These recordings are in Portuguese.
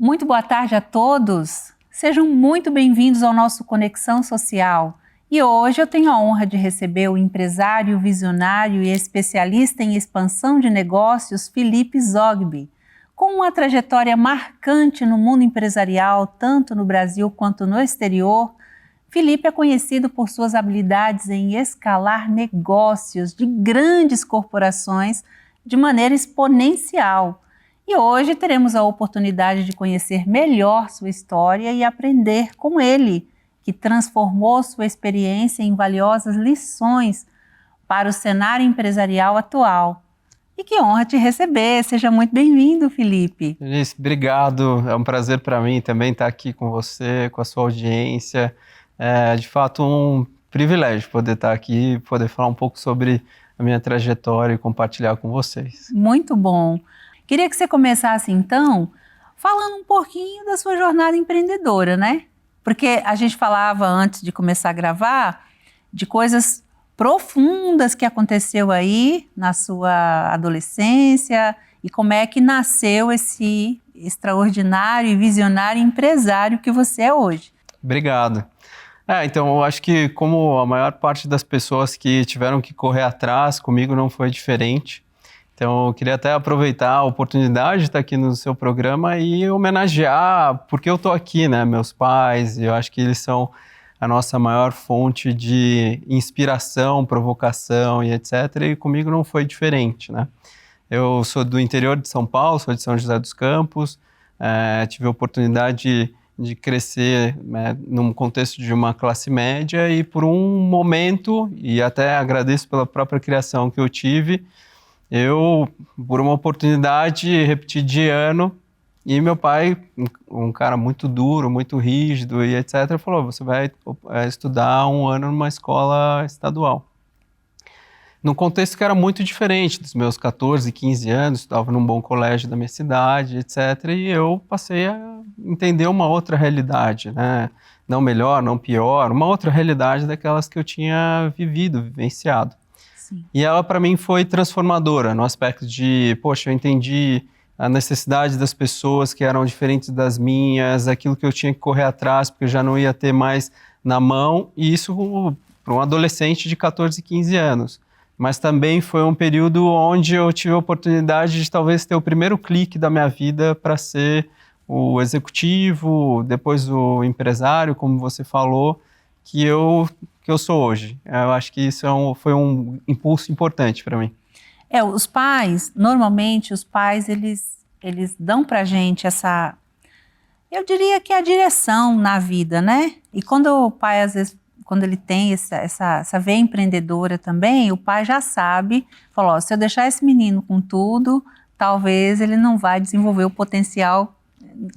Muito boa tarde a todos. Sejam muito bem-vindos ao nosso Conexão Social. E hoje eu tenho a honra de receber o empresário, visionário e especialista em expansão de negócios, Felipe Zogby. Com uma trajetória marcante no mundo empresarial, tanto no Brasil quanto no exterior, Felipe é conhecido por suas habilidades em escalar negócios de grandes corporações de maneira exponencial. E hoje teremos a oportunidade de conhecer melhor sua história e aprender com ele, que transformou sua experiência em valiosas lições para o cenário empresarial atual. E que honra te receber! Seja muito bem-vindo, Felipe. Eunice, obrigado. É um prazer para mim também estar aqui com você, com a sua audiência. É de fato um privilégio poder estar aqui, poder falar um pouco sobre a minha trajetória e compartilhar com vocês. Muito bom. Queria que você começasse, então, falando um pouquinho da sua jornada empreendedora, né? Porque a gente falava antes de começar a gravar de coisas profundas que aconteceu aí na sua adolescência e como é que nasceu esse extraordinário e visionário empresário que você é hoje. Obrigado. Então, eu acho que como a maior parte das pessoas que tiveram que correr atrás, comigo não foi diferente. Então, eu queria até aproveitar a oportunidade de estar aqui no seu programa e homenagear porque eu estou aqui, né? Meus pais, eu acho que eles são a nossa maior fonte de inspiração, provocação e etc. E comigo não foi diferente, né? Eu sou do interior de São Paulo, sou de São José dos Campos, tive a oportunidade de crescer, né, num contexto de uma classe média e por um momento, e até agradeço pela própria criação que eu tive, eu, por uma oportunidade, repeti de ano, e meu pai, um cara muito duro, muito rígido e etc., falou, você vai estudar um ano numa escola estadual. Num contexto que era muito diferente dos meus 14, 15 anos, estava num bom colégio da minha cidade, etc., e eu passei a entender uma outra realidade, né? Não melhor, não pior, uma outra realidade daquelas que eu tinha vivenciado. Sim. E ela, para mim, foi transformadora no aspecto de, poxa, eu entendi a necessidade das pessoas que eram diferentes das minhas, aquilo que eu tinha que correr atrás, porque eu já não ia ter mais na mão, e isso para um adolescente de 14, 15 anos. Mas também foi um período onde eu tive a oportunidade de talvez ter o primeiro clique da minha vida para ser o executivo, depois o empresário, como você falou, que eu sou hoje. Eu acho que isso foi um impulso importante para mim. Os pais, normalmente os pais, eles dão pra gente essa, eu diria que é a direção na vida, né? E quando o pai, às vezes, quando ele tem essa veia empreendedora também, o pai já sabe, falou, ó, se eu deixar esse menino com tudo, talvez ele não vai desenvolver o potencial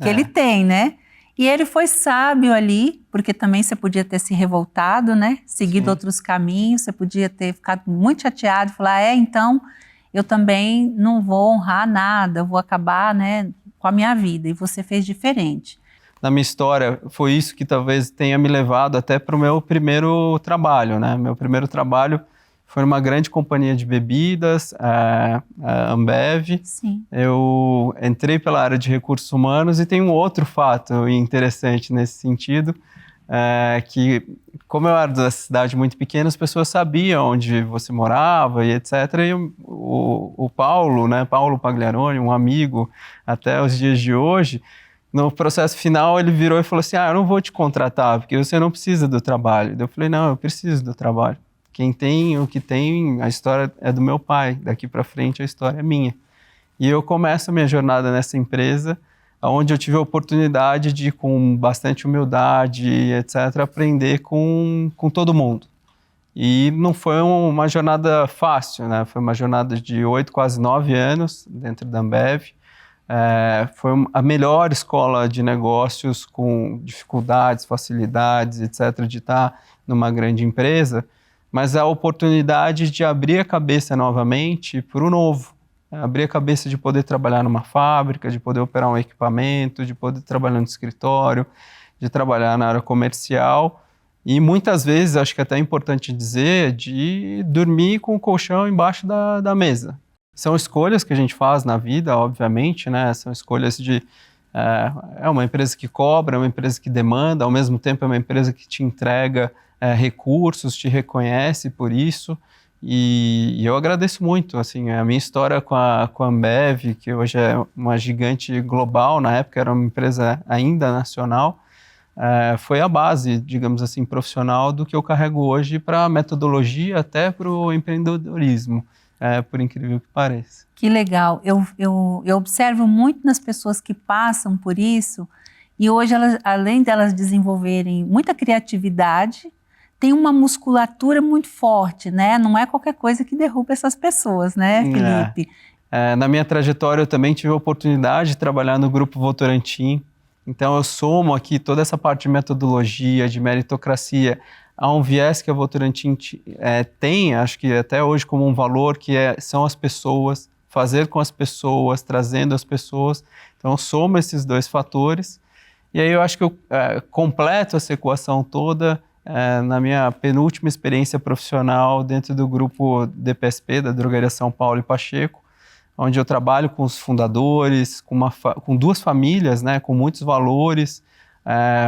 que ele tem, né? E ele foi sábio ali, porque também você podia ter se revoltado, né? Seguido outros caminhos, você podia ter ficado muito chateado, falar, então eu também não vou honrar nada, vou acabar, né, com a minha vida. E você fez diferente. Na minha história, foi isso que talvez tenha me levado até para o meu primeiro trabalho, né? Meu primeiro trabalho foi numa grande companhia de bebidas, a Ambev. Sim. Eu entrei pela área de recursos humanos e tem um outro fato interessante nesse sentido, que como eu era da cidade muito pequena, as pessoas sabiam onde você morava e etc. E o Paulo, né, Paulo Pagliaroni, um amigo até os dias de hoje, no processo final ele virou e falou assim, eu não vou te contratar porque você não precisa do trabalho. Eu falei, não, eu preciso do trabalho. Quem tem o que tem, a história é do meu pai, daqui para frente a história é minha. E eu começo a minha jornada nessa empresa, onde eu tive a oportunidade de, com bastante humildade, etc., aprender com todo mundo. E não foi uma jornada fácil, né? Foi uma jornada de 8, quase 9 anos dentro da Ambev. Foi a melhor escola de negócios com dificuldades, facilidades, etc., de estar numa grande empresa, mas a oportunidade de abrir a cabeça novamente para o novo. Abrir a cabeça de poder trabalhar numa fábrica, de poder operar um equipamento, de poder trabalhar no escritório, de trabalhar na área comercial e muitas vezes, acho que até é importante dizer, de dormir com o colchão embaixo da mesa. São escolhas que a gente faz na vida, obviamente, né? São escolhas de É uma empresa que cobra, é uma empresa que demanda, ao mesmo tempo é uma empresa que te entrega recursos, te reconhece por isso. E eu agradeço muito, assim, a minha história com a Ambev, que hoje é uma gigante global, na época era uma empresa ainda nacional, foi a base, digamos assim, profissional do que eu carrego hoje para a metodologia, até para o empreendedorismo, por incrível que pareça. Que legal. Eu observo muito nas pessoas que passam por isso, e hoje, além delas desenvolverem muita criatividade, tem uma musculatura muito forte, né? Não é qualquer coisa que derruba essas pessoas, né, Felipe? Na minha trajetória, eu também tive a oportunidade de trabalhar no Grupo Votorantim. Então, eu somo aqui toda essa parte de metodologia, de meritocracia, a um viés que a Votorantim tem, acho que até hoje como um valor, que são as pessoas, fazer com as pessoas, trazendo as pessoas. Então, eu somo esses dois fatores. E aí eu acho que eu completo essa equação toda na minha penúltima experiência profissional dentro do grupo DPSP, da Drogaria São Paulo e Pacheco, onde eu trabalho com os fundadores, com duas famílias, né, com muitos valores,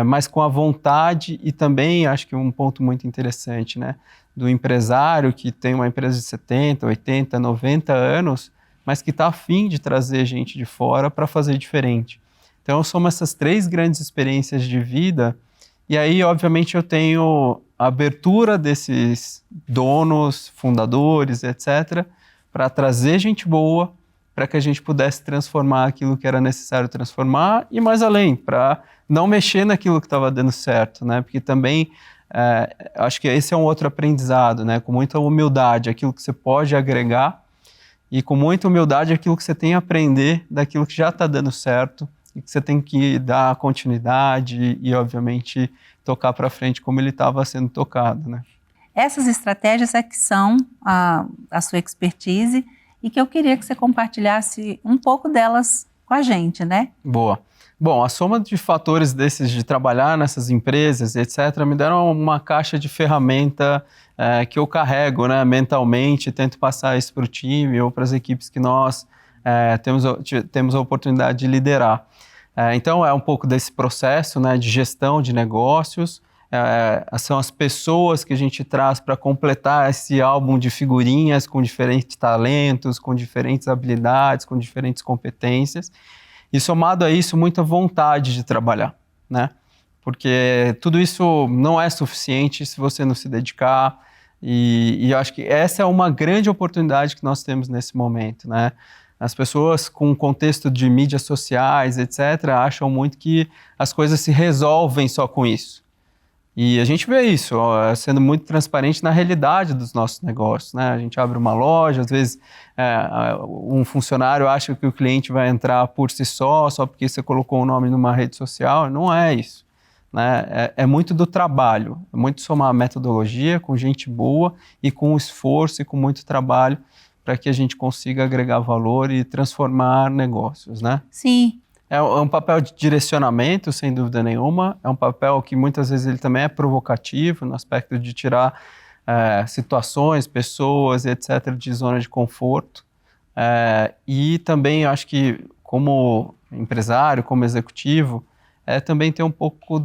mas com a vontade e também, acho que um ponto muito interessante, né, do empresário que tem uma empresa de 70, 80, 90 anos, mas que está a fim de trazer gente de fora para fazer diferente. Então, são essas três grandes experiências de vida. E aí, obviamente, eu tenho a abertura desses donos, fundadores, etc., para trazer gente boa, para que a gente pudesse transformar aquilo que era necessário transformar e mais além, para não mexer naquilo que estava dando certo, né? Porque também acho que esse é um outro aprendizado, né? Com muita humildade, aquilo que você pode agregar e com muita humildade aquilo que você tem a aprender daquilo que já está dando certo e que você tem que dar continuidade e, obviamente, tocar para frente como ele estava sendo tocado, né? Essas estratégias é que são a sua expertise e que eu queria que você compartilhasse um pouco delas com a gente, né? Boa. Bom, a soma de fatores desses de trabalhar nessas empresas, etc., me deram uma caixa de ferramenta que eu carrego, né, mentalmente, tento passar isso para o time ou para as equipes que nós temos a oportunidade de liderar. Então, é um pouco desse processo, né, de gestão de negócios, são as pessoas que a gente traz para completar esse álbum de figurinhas com diferentes talentos, com diferentes habilidades, com diferentes competências, e somado a isso, muita vontade de trabalhar, né? Porque tudo isso não é suficiente se você não se dedicar, e eu acho que essa é uma grande oportunidade que nós temos nesse momento, né? As pessoas com o contexto de mídias sociais, etc., acham muito que as coisas se resolvem só com isso. E a gente vê isso sendo muito transparente na realidade dos nossos negócios, né? A gente abre uma loja, às vezes um funcionário acha que o cliente vai entrar por si só porque você colocou o nome numa rede social. Não é isso, né? É muito do trabalho, é muito somar a metodologia com gente boa e com esforço e com muito trabalho para que a gente consiga agregar valor e transformar negócios, né? Sim. É um papel de direcionamento, sem dúvida nenhuma. É um papel que muitas vezes ele também é provocativo, no aspecto de tirar situações, pessoas, etc., de zona de conforto. E também acho que, como empresário, como executivo, também ter um pouco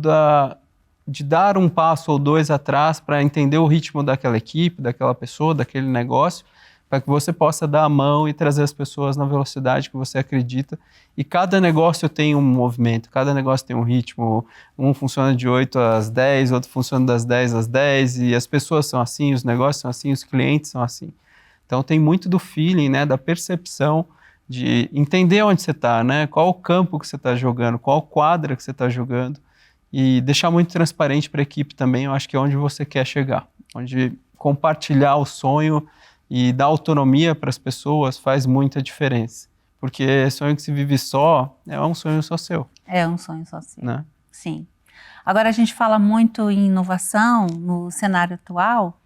de dar um passo ou dois atrás para entender o ritmo daquela equipe, daquela pessoa, daquele negócio, para que você possa dar a mão e trazer as pessoas na velocidade que você acredita. E cada negócio tem um movimento, cada negócio tem um ritmo. Um funciona de 8 às 10, outro funciona das 10 às 10, e as pessoas são assim, os negócios são assim, os clientes são assim. Então tem muito do feeling, né, da percepção, de entender onde você está, né, qual o campo que você está jogando, qual quadra que você está jogando, e deixar muito transparente para a equipe também, eu acho que é onde você quer chegar, onde compartilhar o sonho e dar autonomia para as pessoas faz muita diferença. Porque sonho que se vive só é um sonho só seu. É um sonho só seu, né? Sim. Agora a gente fala muito em inovação no cenário atual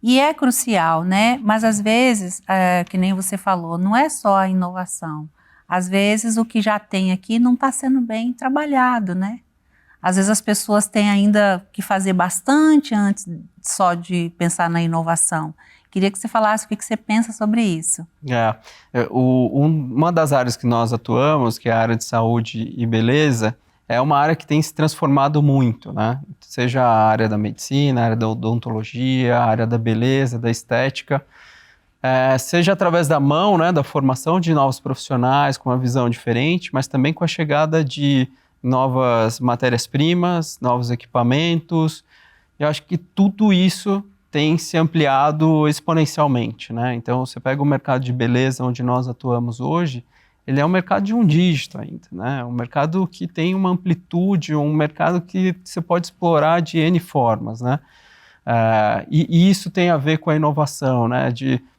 e é crucial, né? Mas às vezes, que nem você falou, não é só a inovação. Às vezes o que já tem aqui não está sendo bem trabalhado, né? Às vezes as pessoas têm ainda que fazer bastante antes só de pensar na inovação. Queria que você falasse o que você pensa sobre isso. Uma das áreas que nós atuamos, que é a área de saúde e beleza, é uma área que tem se transformado muito, né? Seja a área da medicina, a área da odontologia, a área da beleza, da estética, seja através da mão, né, da formação de novos profissionais com uma visão diferente, mas também com a chegada de novas matérias-primas, novos equipamentos. Eu acho que tudo isso tem se ampliado exponencialmente, né? Então, você pega o mercado de beleza onde nós atuamos hoje, ele é um mercado de um dígito ainda, né? Um mercado que tem uma amplitude, um mercado que você pode explorar de N formas, né? E isso tem a ver com a inovação, né?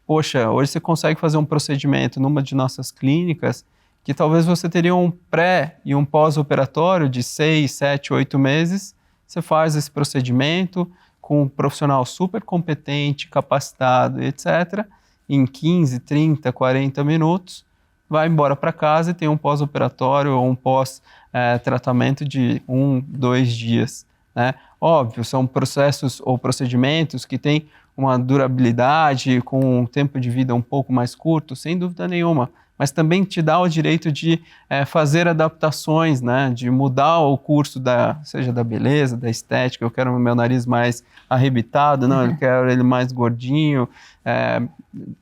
Poxa, hoje você consegue fazer um procedimento numa de nossas clínicas que talvez você teria um pré e um pós-operatório de 6, 7, 8 meses, você faz esse procedimento com um profissional super competente, capacitado, etc., em 15, 30, 40 minutos, vai embora para casa e tem um pós-operatório ou um pós-tratamento de 1, 2 dias, né? Óbvio, são processos ou procedimentos que têm uma durabilidade, com um tempo de vida um pouco mais curto, sem dúvida nenhuma, mas também te dá o direito de fazer adaptações, né? De mudar o curso, seja da beleza, da estética. Eu quero o meu nariz mais arrebitado, não, eu quero ele mais gordinho,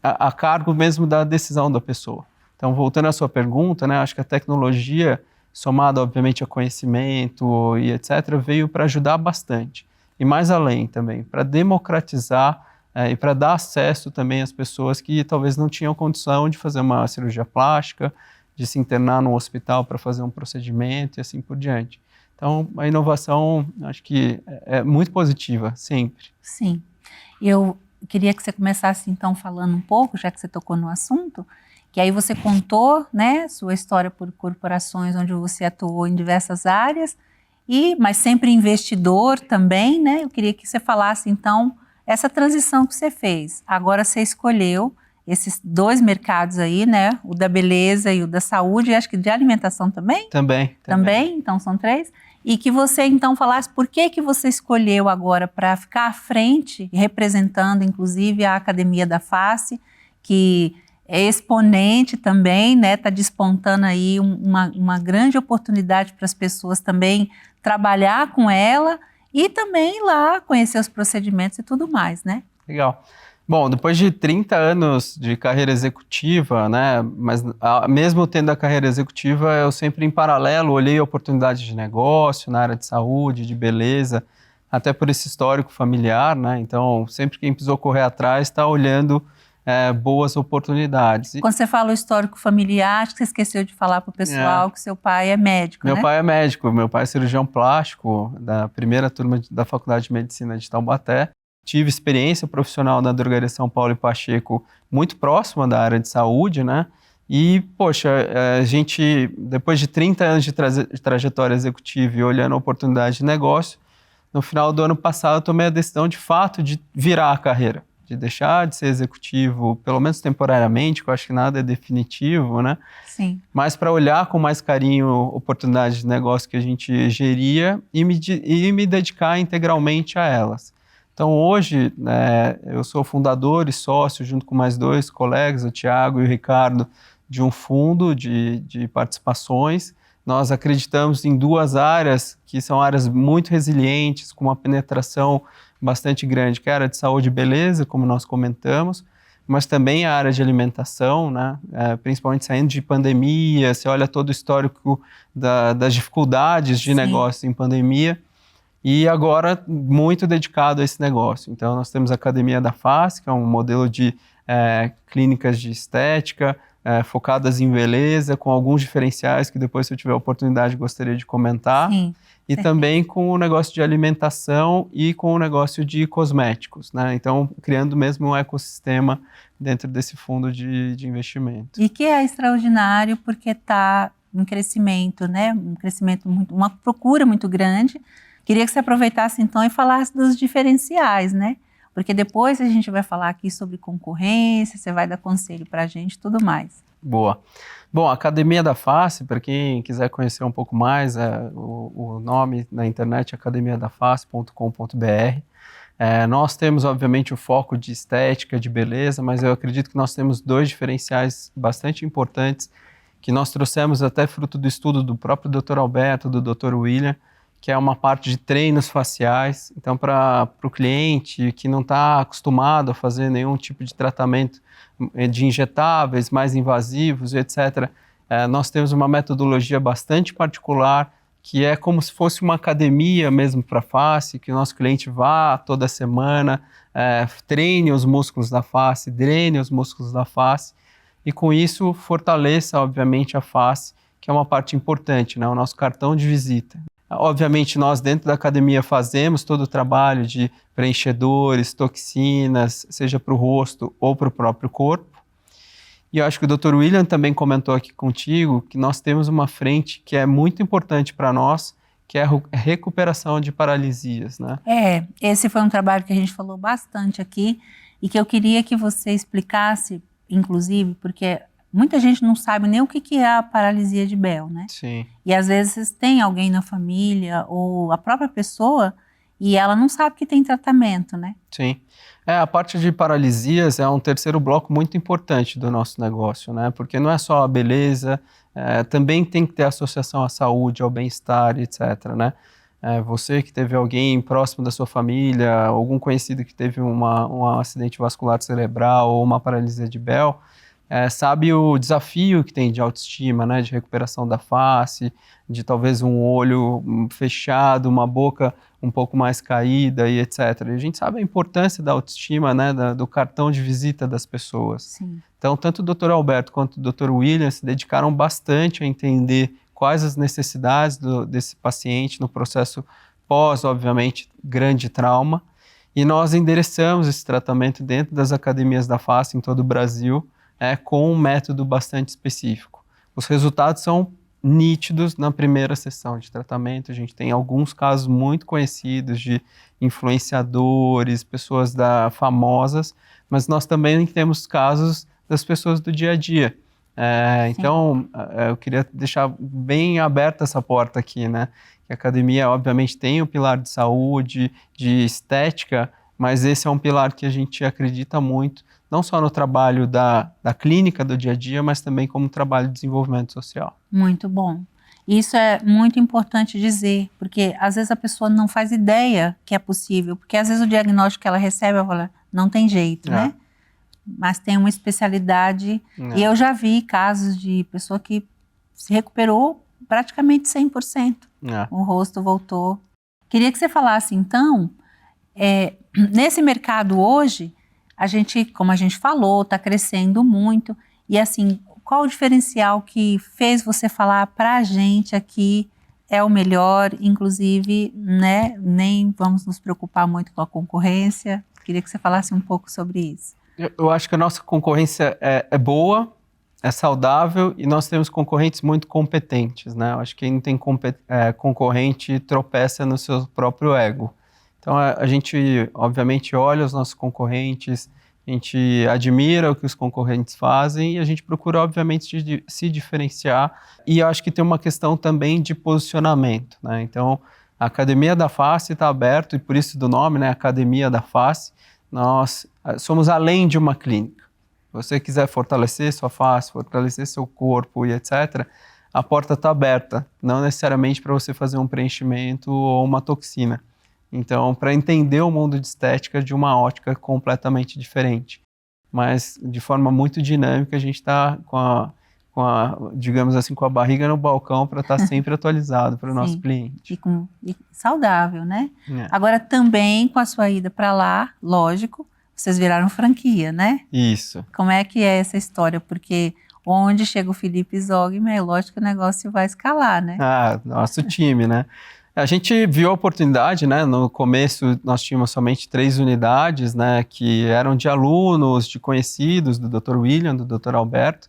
a cargo mesmo da decisão da pessoa. Então, voltando à sua pergunta, né? Acho que a tecnologia, somada obviamente a conhecimento e etc., veio para ajudar bastante. E mais além também, para democratizar e para dar acesso também às pessoas que talvez não tinham condição de fazer uma cirurgia plástica, de se internar no hospital para fazer um procedimento e assim por diante. Então, a inovação, acho que é muito positiva, sempre. Sim. Eu queria que você começasse, então, falando um pouco, já que você tocou no assunto, que aí você contou, né, sua história por corporações onde você atuou em diversas áreas, mas sempre investidor também, né? Eu queria que você falasse, então, essa transição que você fez. Agora você escolheu esses 2 mercados aí, né? O da beleza e o da saúde, e acho que de alimentação também? Também. Então são 3. E que você então falasse por que você escolheu agora para ficar à frente, representando inclusive a Academia da Face, que é exponente também, né? Está despontando aí uma grande oportunidade para as pessoas também trabalhar com ela e também ir lá conhecer os procedimentos e tudo mais, né? Legal. Bom, depois de 30 anos de carreira executiva, né, mas mesmo tendo a carreira executiva, eu sempre em paralelo olhei oportunidades de negócio na área de saúde, de beleza, até por esse histórico familiar, né? Então, sempre quem precisou correr atrás está olhando boas oportunidades. Quando você fala o histórico familiar, acho que você esqueceu de falar para o pessoal que seu pai é médico, Meu né? pai é médico, meu pai é cirurgião plástico da primeira turma da Faculdade de Medicina de Taubaté. Tive experiência profissional na Drogaria São Paulo e Pacheco, muito próxima da área de saúde, né? E, poxa, a gente, depois de 30 anos de trajetória executiva e olhando a oportunidade de negócio, no final do ano passado eu tomei a decisão, de fato, de virar a carreira, de deixar de ser executivo, pelo menos temporariamente, que eu acho que nada é definitivo, né? Sim. Mas para olhar com mais carinho oportunidades de negócio que a gente geria e me dedicar integralmente a elas. Então, hoje, eu sou fundador e sócio, junto com mais 2 colegas, o Thiago e o Ricardo, de um fundo de participações. Nós acreditamos em 2 áreas que são áreas muito resilientes, com uma penetração bastante grande, que é a área de saúde e beleza, como nós comentamos, mas também a área de alimentação, né? Principalmente saindo de pandemia, você olha todo o histórico das dificuldades de negócio em pandemia, e agora muito dedicado a esse negócio. Então, nós temos a Academia da Face, que é um modelo de clínicas de estética, focadas em beleza, com alguns diferenciais que depois, se eu tiver a oportunidade, gostaria de comentar. Sim, e também com o negócio de alimentação e com o negócio de cosméticos, né? Então, criando mesmo um ecossistema dentro desse fundo de investimento. E que é extraordinário porque está em crescimento, né? Um crescimento, uma procura muito grande. Queria que você aproveitasse então e falasse dos diferenciais, né? Porque depois a gente vai falar aqui sobre concorrência, você vai dar conselho para a gente e tudo mais. Boa. Bom, a Academia da Face, para quem quiser conhecer um pouco mais, o nome na internet é academiadaface.com.br. Nós temos, obviamente, o foco de estética, de beleza, mas eu acredito que nós temos 2 diferenciais bastante importantes que nós trouxemos até fruto do estudo do próprio Dr. Alberto, do Dr. William, que é uma parte de treinos faciais. Então, para o cliente que não está acostumado a fazer nenhum tipo de tratamento de injetáveis mais invasivos, etc., nós temos uma metodologia bastante particular, que é como se fosse uma academia mesmo para face, que o nosso cliente vá toda semana, treine os músculos da face, drene os músculos da face, e com isso fortaleça, obviamente, a face, que é uma parte importante, né? O nosso cartão de visita. Obviamente, nós dentro da academia fazemos todo o trabalho de preenchedores, toxinas, seja para o rosto ou para o próprio corpo. E eu acho que o Dr. William também comentou aqui contigo que nós temos uma frente que é muito importante para nós, que é a recuperação de paralisias, né? Esse foi um trabalho que a gente falou bastante aqui e que eu queria que você explicasse, inclusive, porque muita gente não sabe nem o que é a paralisia de Bell, né? Sim. E às vezes tem alguém na família ou a própria pessoa e ela não sabe que tem tratamento, né? Sim. A parte de paralisias é um terceiro bloco muito importante do nosso negócio, né? Porque não é só a beleza, também tem que ter associação à saúde, ao bem-estar, etc., né? Você que teve alguém próximo da sua família, algum conhecido que teve um acidente vascular cerebral ou uma paralisia de Bell, sabe o desafio que tem de autoestima, né? De recuperação da face, de talvez um olho fechado, uma boca um pouco mais caída e etc. E a gente sabe a importância da autoestima, né? Do cartão de visita das pessoas. Sim. Então, tanto o Dr. Alberto quanto o Dr. William se dedicaram bastante a entender quais as necessidades desse paciente no processo pós, obviamente, grande trauma. E nós endereçamos esse tratamento dentro das academias da face em todo o Brasil, com um método bastante específico. Os resultados são nítidos na primeira sessão de tratamento. A gente tem alguns casos muito conhecidos de influenciadores, pessoas famosas, mas nós também temos casos das pessoas do dia a dia. Então, eu queria deixar bem aberta essa porta aqui, né? Que a academia, obviamente, tem o pilar de saúde, de estética, mas esse é um pilar que a gente acredita muito, não só no trabalho da clínica do dia a dia, mas também como trabalho de desenvolvimento social. Muito bom. Isso é muito importante dizer, porque às vezes a pessoa não faz ideia que é possível, porque às vezes o diagnóstico que ela recebe, ela fala, não tem jeito, né? Mas tem uma especialidade, e eu já vi casos de pessoa que se recuperou praticamente 100%. O rosto voltou. Queria que você falasse, então, nesse mercado hoje, a gente, como a gente falou, está crescendo muito, e assim, qual o diferencial que fez você falar para a gente aqui é o melhor, inclusive, né, nem vamos nos preocupar muito com a concorrência? Queria que você falasse um pouco sobre isso. Eu acho que a nossa concorrência é boa, é saudável e nós temos concorrentes muito competentes, né? Eu acho que quem não tem concorrente tropeça no seu próprio ego. Então a gente, obviamente, olha os nossos concorrentes, a gente admira o que os concorrentes fazem e a gente procura, obviamente, se diferenciar. E eu acho que tem uma questão também de posicionamento, né? Então, a Academia da Face está aberta, e por isso do nome, né? Academia da Face. Nós somos além de uma clínica. Se você quiser fortalecer sua face, fortalecer seu corpo e etc., a porta está aberta, não necessariamente para você fazer um preenchimento ou uma toxina. Então, para entender o mundo de estética de uma ótica completamente diferente. Mas, de forma muito dinâmica, a gente está digamos assim, com a barriga no balcão para estar sempre atualizado para o nosso cliente. E saudável, né? Agora, também com a sua ida para lá, lógico, vocês viraram franquia, né? Isso. Como é que é essa história? Porque onde chega o Felipe Zogby, é lógico que o negócio vai escalar, né? Nosso time, né? A gente viu a oportunidade, né? No começo nós tínhamos somente 3 unidades, né? Que eram de alunos, de conhecidos do Dr. William, do Dr. Alberto.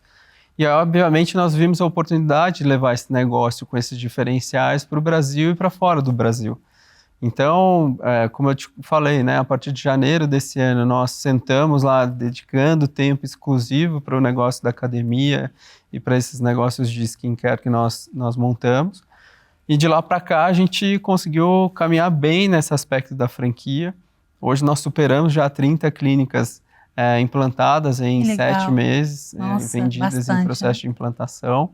E obviamente nós vimos a oportunidade de levar esse negócio com esses diferenciais para o Brasil e para fora do Brasil. Então, como eu te falei, né? A partir de janeiro desse ano nós sentamos lá dedicando tempo exclusivo para o negócio da academia e para esses negócios de skincare que nós montamos. E de lá para cá a gente conseguiu caminhar bem nesse aspecto da franquia. Hoje nós superamos já 30 clínicas implantadas em 7 meses, vendidas bastante, em processo de implantação.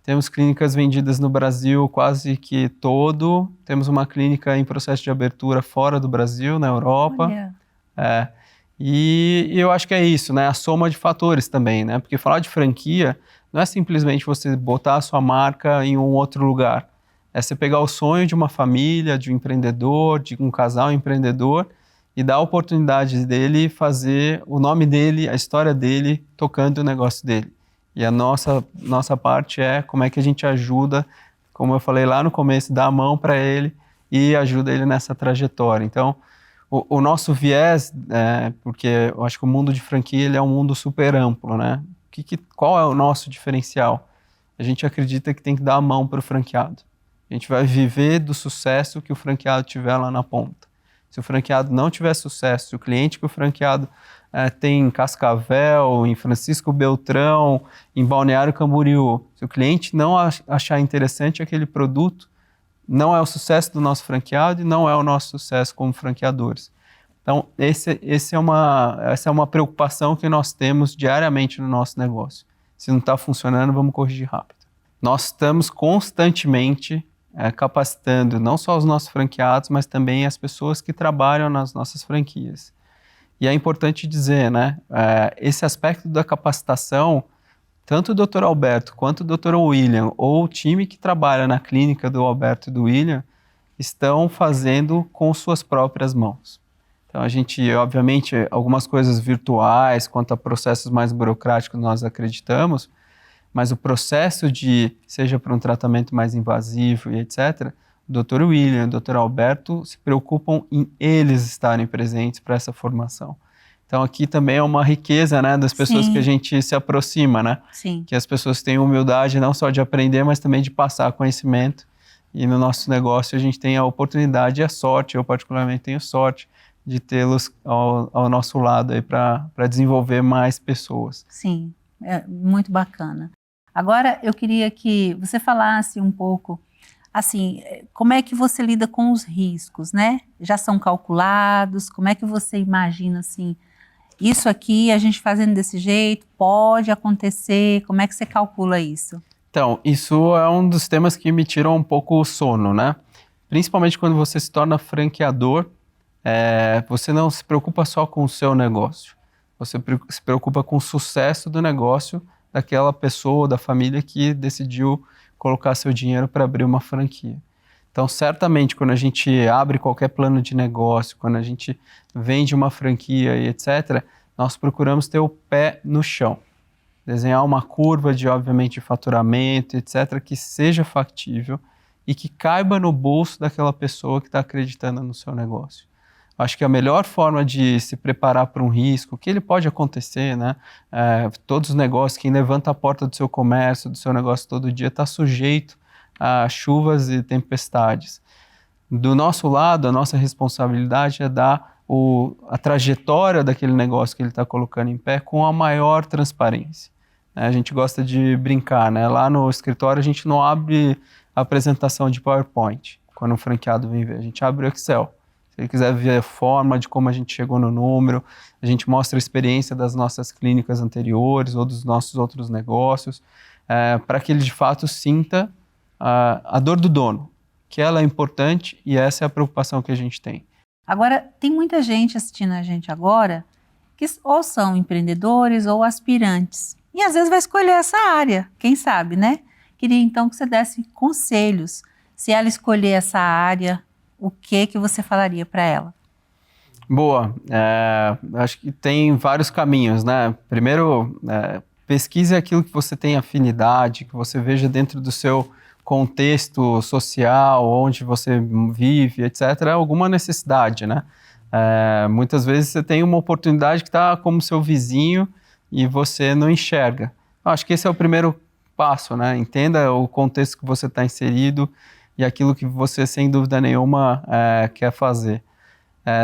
Temos clínicas vendidas no Brasil quase que todo. Temos uma clínica em processo de abertura fora do Brasil, na Europa. E eu acho que é isso, né? A soma de fatores também, né? Porque falar de franquia não é simplesmente você botar a sua marca em um outro lugar. É você pegar o sonho de uma família, de um empreendedor, de um casal empreendedor e dar a oportunidade dele fazer o nome dele, a história dele, tocando o negócio dele. E a nossa parte é como é que a gente ajuda, como eu falei lá no começo, dá a mão para ele e ajuda ele nessa trajetória. Então, o nosso viés, porque eu acho que o mundo de franquia ele é um mundo super amplo, né? Qual é o nosso diferencial? A gente acredita que tem que dar a mão para o franqueado. A gente vai viver do sucesso que o franqueado tiver lá na ponta. Se o franqueado não tiver sucesso, se o cliente que o franqueado tem em Cascavel, em Francisco Beltrão, em Balneário Camboriú, se o cliente não achar interessante aquele produto, não é o sucesso do nosso franqueado e não é o nosso sucesso como franqueadores. Então, essa é uma preocupação que nós temos diariamente no nosso negócio. Se não está funcionando, vamos corrigir rápido. Nós estamos constantemente capacitando não só os nossos franqueados, mas também as pessoas que trabalham nas nossas franquias. E é importante dizer, né, esse aspecto da capacitação, tanto o Dr. Alberto quanto o Dr. William, ou o time que trabalha na clínica do Alberto e do William, estão fazendo com suas próprias mãos. Então a gente, obviamente, algumas coisas virtuais, quanto a processos mais burocráticos nós acreditamos, mas o processo seja para um tratamento mais invasivo e etc., o Dr. William e o Dr. Alberto se preocupam em eles estarem presentes para essa formação. Então aqui também é uma riqueza, né, das pessoas que a gente se aproxima, né? Sim. Que as pessoas têm humildade não só de aprender, mas também de passar conhecimento. E no nosso negócio a gente tem a oportunidade e a sorte, eu particularmente tenho sorte, de tê-los ao nosso lado aí para desenvolver mais pessoas. Sim, é muito bacana. Agora eu queria que você falasse um pouco, assim, como é que você lida com os riscos, né? Já são calculados? Como é que você imagina, assim, isso aqui, a gente fazendo desse jeito, pode acontecer? Como é que você calcula isso? Então, isso é um dos temas que me tiram um pouco o sono, né? Principalmente quando você se torna franqueador, você não se preocupa só com o seu negócio. Você se preocupa com o sucesso do negócio daquela pessoa, da família que decidiu colocar seu dinheiro para abrir uma franquia. Então, certamente, quando a gente abre qualquer plano de negócio, quando a gente vende uma franquia e etc., nós procuramos ter o pé no chão. Desenhar uma curva de, obviamente, faturamento, etc., que seja factível e que caiba no bolso daquela pessoa que está acreditando no seu negócio. Acho que a melhor forma de se preparar para um risco, que ele pode acontecer, né? Todos os negócios, quem levanta a porta do seu comércio, do seu negócio todo dia, está sujeito a chuvas e tempestades. Do nosso lado, a nossa responsabilidade é dar a trajetória daquele negócio que ele está colocando em pé com a maior transparência. A gente gosta de brincar, né? Lá no escritório a gente não abre a apresentação de PowerPoint quando um franqueado vem ver, a gente abre o Excel. Se ele quiser ver a forma de como a gente chegou no número, a gente mostra a experiência das nossas clínicas anteriores ou dos nossos outros negócios, para que ele de fato sinta a dor do dono, que ela é importante e essa é a preocupação que a gente tem. Agora, tem muita gente assistindo a gente agora que ou são empreendedores ou aspirantes e às vezes vai escolher essa área, quem sabe, né? Queria então que você desse conselhos, se ela escolher essa área, o que você falaria para ela? Boa, acho que tem vários caminhos, né? Primeiro, pesquise aquilo que você tem afinidade, que você veja dentro do seu contexto social, onde você vive, etc., alguma necessidade, né? Muitas vezes você tem uma oportunidade que está como seu vizinho e você não enxerga. Acho que esse é o primeiro passo, né? Entenda o contexto que você está inserido e aquilo que você, sem dúvida nenhuma, quer fazer.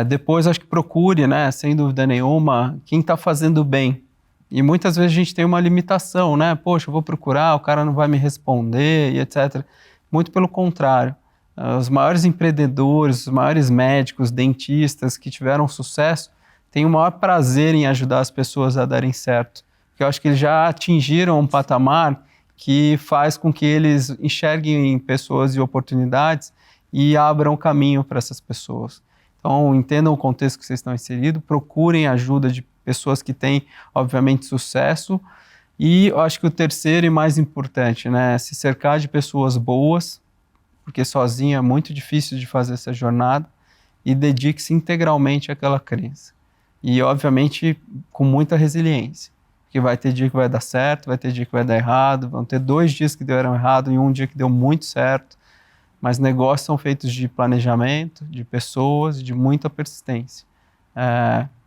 Depois, acho que procure, né, sem dúvida nenhuma, quem está fazendo bem. E muitas vezes a gente tem uma limitação, né? Poxa, eu vou procurar, o cara não vai me responder e etc. Muito pelo contrário. Os maiores empreendedores, os maiores médicos, dentistas que tiveram sucesso, têm o maior prazer em ajudar as pessoas a darem certo. Porque eu acho que eles já atingiram um patamar que faz com que eles enxerguem pessoas e oportunidades e abram caminho para essas pessoas. Então, entendam o contexto que vocês estão inseridos, procurem ajuda de pessoas que têm, obviamente, sucesso. E eu acho que o terceiro e mais importante, né, se cercar de pessoas boas, porque sozinho é muito difícil de fazer essa jornada, e dedique-se integralmente àquela crença. E, obviamente, com muita resiliência, porque vai ter dia que vai dar certo, vai ter dia que vai dar errado, vão ter 2 dias que deram errado e um dia que deu muito certo, mas negócios são feitos de planejamento, de pessoas e de muita persistência.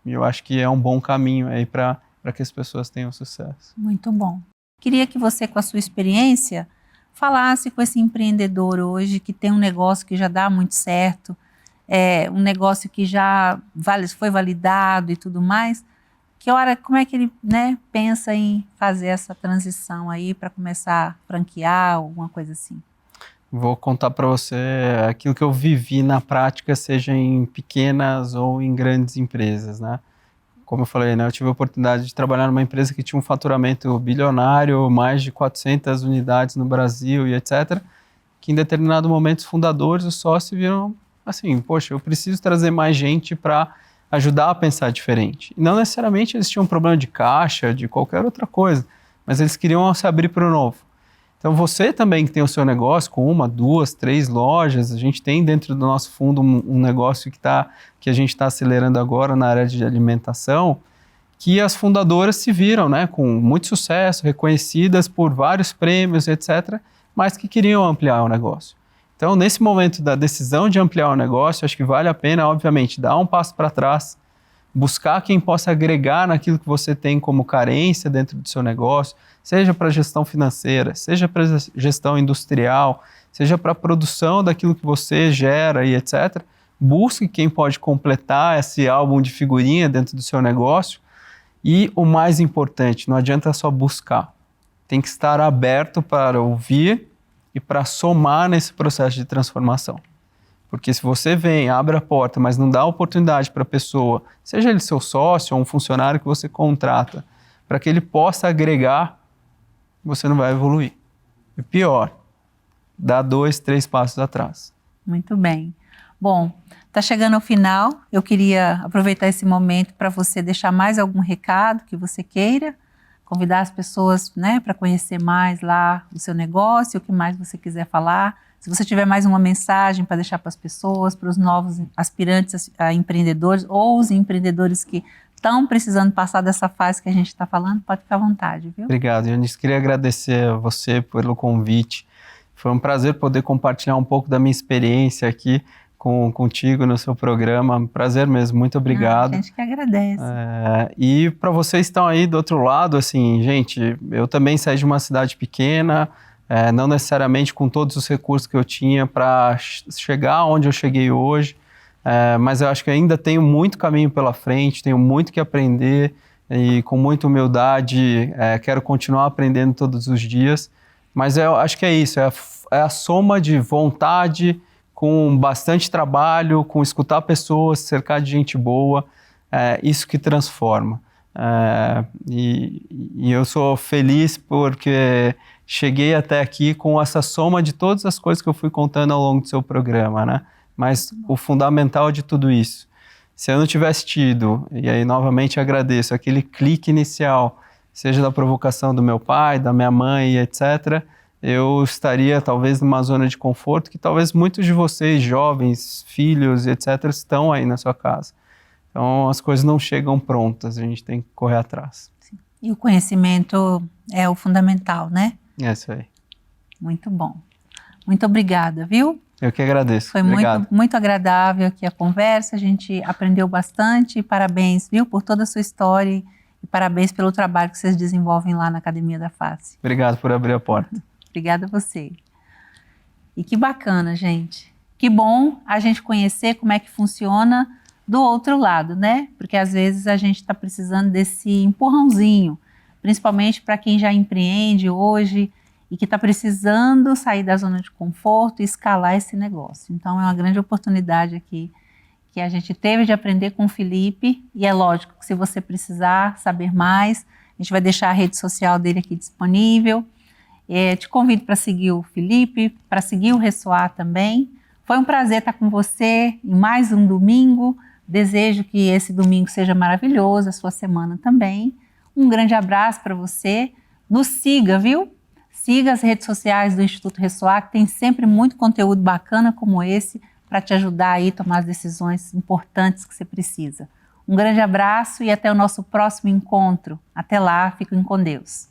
E eu acho que é um bom caminho aí para que as pessoas tenham sucesso. Muito bom. Queria que você, com a sua experiência, falasse com esse empreendedor hoje que tem um negócio que já dá muito certo, um negócio que já foi validado e tudo mais. Como é que ele, né, pensa em fazer essa transição aí para começar a franquear, alguma coisa assim? Vou contar para você aquilo que eu vivi na prática, seja em pequenas ou em grandes empresas, né? Como eu falei, né, eu tive a oportunidade de trabalhar numa empresa que tinha um faturamento bilionário, mais de 400 unidades no Brasil e etc., que em determinado momento os fundadores, os sócios viram assim, poxa, eu preciso trazer mais gente para ajudar a pensar diferente. E não necessariamente eles tinham um problema de caixa, de qualquer outra coisa, mas eles queriam se abrir para o novo. Então você também que tem o seu negócio com 1, 2, 3 lojas, a gente tem dentro do nosso fundo um negócio que a gente está acelerando agora na área de alimentação, que as fundadoras se viram, né, com muito sucesso, reconhecidas por vários prêmios, etc., mas que queriam ampliar o negócio. Então, nesse momento da decisão de ampliar o negócio, acho que vale a pena, obviamente, dar um passo para trás, buscar quem possa agregar naquilo que você tem como carência dentro do seu negócio, seja para gestão financeira, seja para gestão industrial, seja para a produção daquilo que você gera e etc. Busque quem pode completar esse álbum de figurinha dentro do seu negócio. E o mais importante, não adianta só buscar. Tem que estar aberto para ouvir e para somar nesse processo de transformação. Porque se você vem, abre a porta, mas não dá oportunidade para a pessoa, seja ele seu sócio ou um funcionário que você contrata, para que ele possa agregar, você não vai evoluir. E pior, dá 2, 3 passos atrás. Muito bem. Bom, está chegando ao final. Eu queria aproveitar esse momento para você deixar mais algum recado que você queira, convidar as pessoas, né, para conhecer mais lá o seu negócio, o que mais você quiser falar. Se você tiver mais uma mensagem para deixar para as pessoas, para os novos aspirantes a empreendedores ou os empreendedores que estão precisando passar dessa fase que a gente está falando, pode ficar à vontade, viu? Obrigado, Eunice. Queria agradecer a você pelo convite. Foi um prazer poder compartilhar um pouco da minha experiência aqui contigo no seu programa. Um prazer mesmo, muito obrigado. A gente que agradece. E para vocês que estão aí do outro lado, assim, gente, eu também saí de uma cidade pequena, não necessariamente com todos os recursos que eu tinha para chegar onde eu cheguei hoje, mas eu acho que ainda tenho muito caminho pela frente, tenho muito que aprender e com muita humildade quero continuar aprendendo todos os dias, mas eu acho que é isso, é a soma de vontade com bastante trabalho, com escutar pessoas, cercar de gente boa, isso que transforma. E eu sou feliz porque cheguei até aqui com essa soma de todas as coisas que eu fui contando ao longo do seu programa, né? Mas o fundamental de tudo isso, se eu não tivesse tido, e aí novamente agradeço, aquele clique inicial, seja da provocação do meu pai, da minha mãe, etc., eu estaria talvez numa zona de conforto que talvez muitos de vocês, jovens, filhos, etc., estão aí na sua casa. Então, as coisas não chegam prontas, a gente tem que correr atrás. Sim. E o conhecimento é o fundamental, né? É isso aí. Muito bom. Muito obrigada, viu? Eu que agradeço. Foi muito agradável aqui a conversa, a gente aprendeu bastante. Parabéns, viu, por toda a sua história e parabéns pelo trabalho que vocês desenvolvem lá na Academia da Face. Obrigado por abrir a porta. Obrigada a você. E que bacana, gente. Que bom a gente conhecer como é que funciona do outro lado, né? Porque às vezes a gente está precisando desse empurrãozinho, principalmente para quem já empreende hoje e que está precisando sair da zona de conforto e escalar esse negócio. Então, é uma grande oportunidade aqui que a gente teve de aprender com o Felipe, e é lógico que se você precisar saber mais, a gente vai deixar a rede social dele aqui disponível. Te convido para seguir o Felipe, para seguir o Ressoar também. Foi um prazer estar com você em mais um domingo. Desejo que esse domingo seja maravilhoso, a sua semana também. Um grande abraço para você. Nos siga, viu? Siga as redes sociais do Instituto Ressoar, que tem sempre muito conteúdo bacana como esse, para te ajudar aí a tomar as decisões importantes que você precisa. Um grande abraço e até o nosso próximo encontro. Até lá, fiquem com Deus.